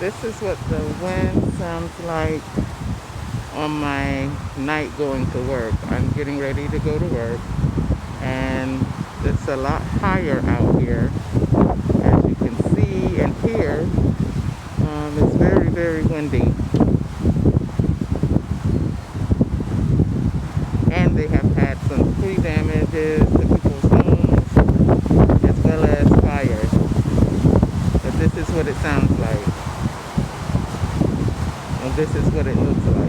This is what the wind sounds like on my night going to work. I'm getting ready to go to work, and it's a lot higher out here. As you can see and hear, it's very, very windy. And they have had some tree damages to people's homes as well as fires. But this is what it sounds like. And this is what it looks like.